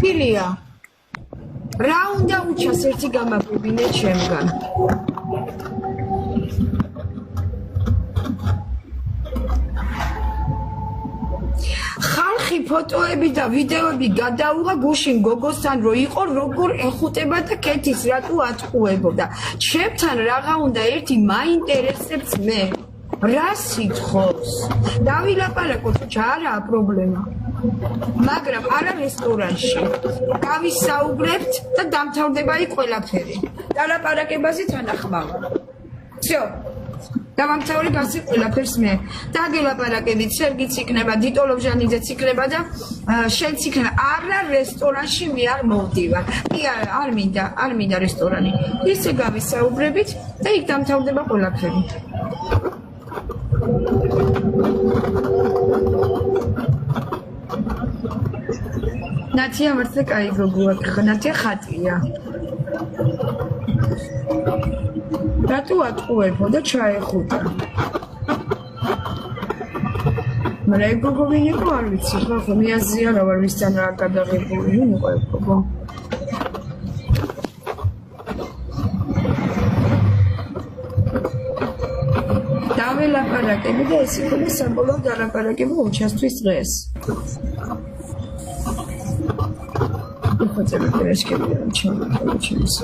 Pilia. Raunda uças ერთი გამაგვიბინე ჩემგან. ხალხი ფოტოები და ვიდეოები გადაუღა გუშინ გოგოსთან რო იყო როგორ ეხუტება და კეთის რატო ატყუებოდა. ჩემთან რაღა უნდა ერთი მაინტერესებს მე. რა სიტყავს? დავილაპარაკოთ რა არაა პრობლემა. მაგრამ არა რესტორანში. გავისაუბრებთ და დამთავრდება იქ ყველაფერი. დალაპარაკებაზე თანახმავა. всё. დამამთავრებ ასე ყველაფერს მე. დაგელაპარაკებით, სერგიც იქნება, დიტო ლობჟანიძეც იქნება და შენც იქნება. არა რესტორანში მე არ მოვდივარ. კი არ მინდა რესტორანი. ისე გავისაუბრებით და იქ დამთავრდება ყველაფერი. ნათია მართლა კაი გოგოა, ნათია ხატია. რატო ატყუებო და ჩაეხუტა? მაგრამ გოგო ვინ იყო არ ვიცი, ხო მიაზია რა ვარ ვისთან რა გადაღებული, ვინ იყო გოგო? დაველაპარაკები და ეს იყო საბოლოო დალაპარაკება უჩასთვის დღეს. ხოწები პრესკები ამ ჩემს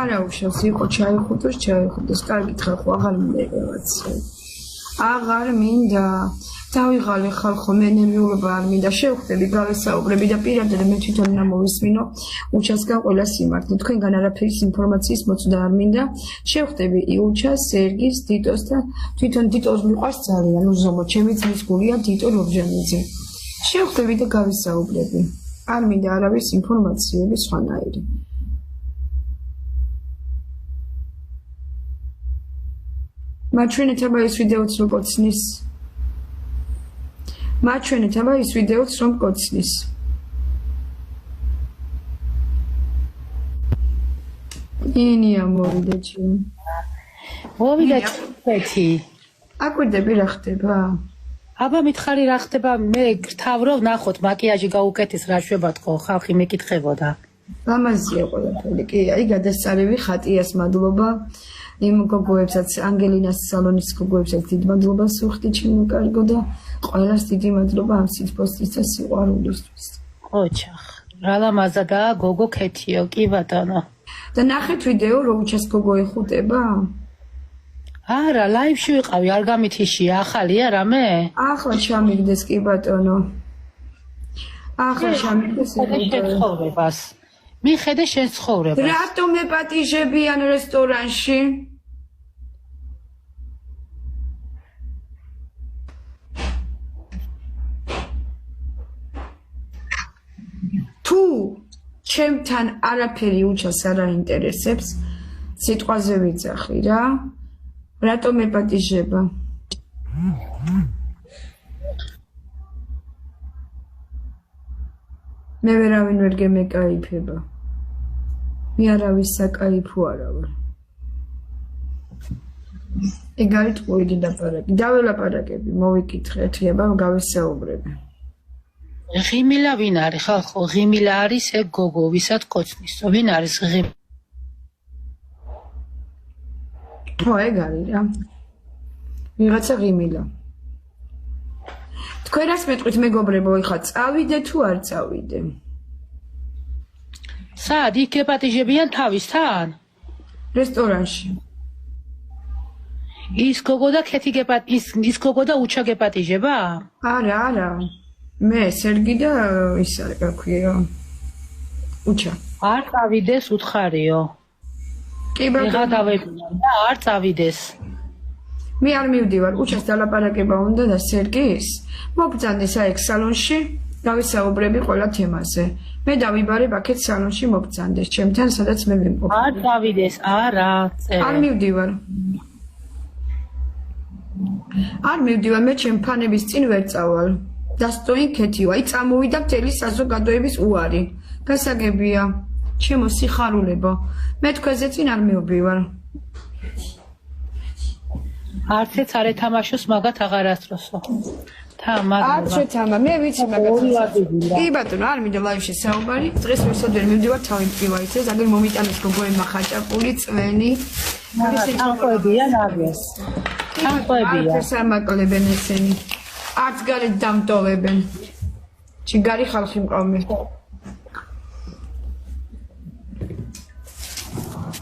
არა უშავს იყო ჩაიხუტოს, კარგი თხა ხო აღარ მინდა რაღაცა. აღარ მინდა დავიღალე ხალხო მე ნემიულობა არ მინდა შევხვდები გავესაუბრები და პირადად მე თვითონ მოვისმინო უჩასგან ყველა სიმართლე თქვენგან არაფერის ინფორმაციის მოწვდა არ მინდა შევხვდები იუჩას სერგის დიტოს და თვითონ დიტოს მიყვარს ძალიან უზომო ჩემი ძმის გულია დიტო ლობჟანიძე შევხვდები და გავესაუბრები არ მინდა არავის ინფორმაციები სხვანაირი მაჩვენეთება ის ვიდეოც რომ კოცნის მაჩვენეთება ის ვიდეოც რომ კოცნის ინია მოვიდა ჩემ მოვიდა წეთი აკვირდები რა ხდება აბა მითხარი რა ხდება მე გრთავრობ ნახოთ მაკიაჟი გაუკეთის რა შვებათქო ხალხი მეკითხებოდა ამაზია ყველაფერი კი აი გადასწარები ხატიას მადლობა იმ გოგოებსაც ანგელინას სალონის გოგოებსაც დიდ მადლობას ვუხდი ჩემო კარგო და ყველას დიდი მადლობა ამ სიტყვისთვის და სიყვარულისთვის. ოჩახ, რა ლამაზადაა გოგო ქეთიო, კი ბატონო. და ნახეთ ვიდეო რომ უჩას გოგო ეხუტება? არა, ლაივში ვიყავი, არ გამithიშია, ახალია რამე? ახლა ჩამიგდეს კი ბატონო. ახლა ჩამიგდეს ცხოვრებას. მიხედე შენ ცხოვრებას. რატომ ეპატიჟებიან რესტორანში? თუ ჩემთან არაფერი უჩას არ აინტერესებს, სიტყვაზე ვიძახი რა. რატომ ეპატიჟება? მე ვერავინ ვერ გემეკაიფება. მე არავის საკაიფო არა ვარ. ეგ არის ყველი დაპარაკი. დაველაპარაკები, მოვიკითხეთ, ება გავესაუბრები. ღიმილა ვინ არის ხალხო? ღიმილა არის ეგ გოგო, ვისაც კოცნის. ვინ არის ღიმილა? ხო, ეგ არის რა. ვიღაცა ღიმილა. თქვენ რას მეტყვით მეგობრებო, ეხლა წავიდე თუ არ წავიდე? სად იქ ეპატიჟებიან თავისთან? რესტორანში. ის გოგო და ქეთი ის გოგო და უჩა გეპატიჟება? არა. მე სერგი და ის არის რა ქვია. უჩა. არ წავიდეს უთხარიო. კი ბატონო. ეხლა დავებინან და არ წავიდეს. მე არ მივდივარ, უჩას დალაპარაკება უნდა და სერგის. მობრძანდეს აი სალონში, გავისაუბრები ყველა თემაზე. მე დავიბარებ აქეთ სალონში მობრძანდეს, ჩემთან სადაც მე ვიმყოფ. არ წავიდეს, არა. არ მივდივარ. არ მივდივარ მე ჩემ ფანების წინ ვერ წავალ დასტოინ ქეთივა აი წამოვიდა მთელი საზოგადოების უარი გასაგებია ჩემო სიხარულებო მე თქვენზე წინ არ მივდივარ არც ერთ არ ეთამაშოს მაგათ აღარ ასწროსო არ შეთავა მე ვიცი მაგათ კი ბატონო არ მინდა ლაივში საუბარი დღეს ვერსად ვერ მივდივარ თავი მტკივარიც ეს აგერ მომიტანეს გოგოებმა ხაჭაპური წვენი თანხოებია ნაგეს თანხოებია არც არ მაკლებენ ესენი არც გარეთ დამტოვებენ ჩიგარი ხალხი მყავმე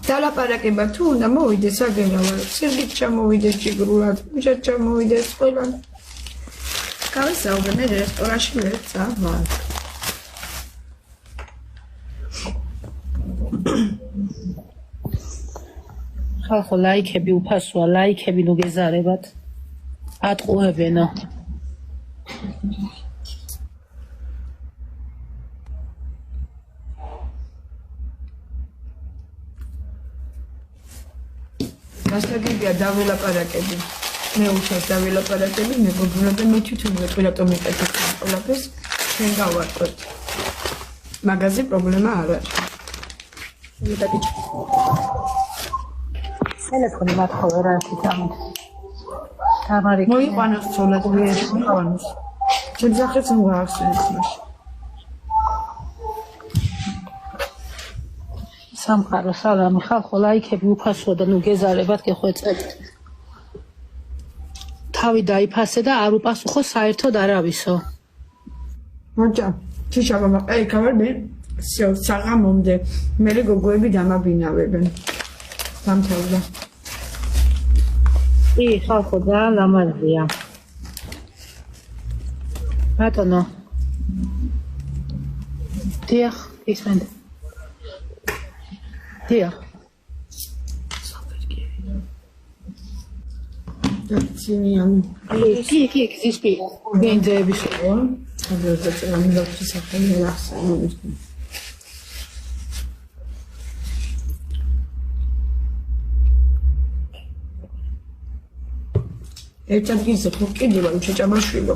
დალაპარაკება თუ უნდა მოვიდეს აგენავა სირგით ჩამოვიდეს ჯიგრულად მჭად ჩამოვიდეს ყველა გავისაუბრე მე რესტორანში ვერ წავალ ხალხო ლაიქები უფასოა ლაიქები ნუ გეზარებათ ატყუებენო გასაგებია დაველაპარაკები მე უშავს დაველაპარაკები მეგობრებო და მე თვითონ ვეტყვი რატომ მეკეთებ ყველაფერს ჩვენ გავარკვევთ მაგაზე პრობლემა არ არის ტელეფონი მათხოვე რა თვითონ თამარი მოიყვანოს ცოლად ვერ მოიყვანოს ჩემ სახეც მოახსენეთ მაშინ სამყარო სალამი ხალხო ლაიქები უფასოა და ნუ გეზარებათ გეხვეწებით თავი დაიფასე და არ უპასუხო საერთოდ არავისო მოჭა ჩიშაბა აი კავარ მე საღამომდე მე გოგოები დამაბინავებენ დამთავრდა კი ხალხო და ლამაზია ბატონო დიახ ისმენთ დიახ ცინიანი კი ზისპი გენძეების აგერზე წამილავთ სახელი ახსენებს ერთად გიზე ხო კიდევა უჩეჭაბაშვილო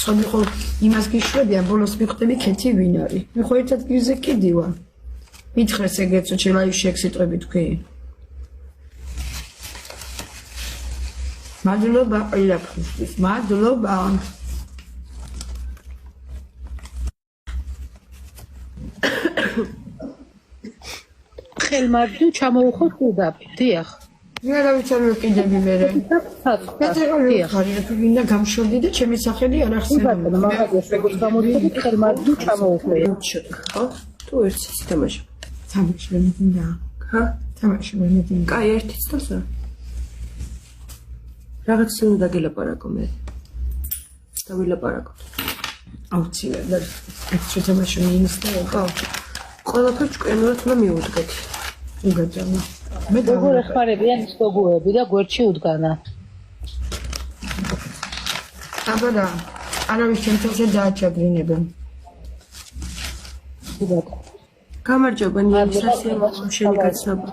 სულ ხო იმას გიშვებიან ბოლოს მიხვდები ქეთი ვინ არის მე ხო ერთად გიზე კიდევა მითხრეს ეგეც ჩელაივში ექსიტყვები თქვი მადლობა ყველაფრისთვის მადლობა ხელმარჯვნივ ჩამოუხოთ ყუდაფი დიახ მე რა ვიცი რომ კიდები მე მე ხარი თუ გინდა გამშორდი და ჩემი სახელი არ ახსენებია მაგას როგორც გამოდიოდი ხელმარჯვნივ ჩამოუხდე ხო თუ ერთიც თამაში თამაში მე მინდა ხა თამაში მე მინდა კაი ერთიც და რაღაც უნდა გელაპარაკო მე დავილაპარაკოთ აუცილებლად ეს თამაში მინისტრია ხო ყველაფერს ჭკვიანურად უნდა მიუდგეთ უგაჯამა მე როგორ ეხმარებიან ის გოგოები და გვერდში უდგანა აბა არავის შემთხვევაში დააჩაგრინებენ უბათ გამარჯობა ნიადრესია შენი გაცნობა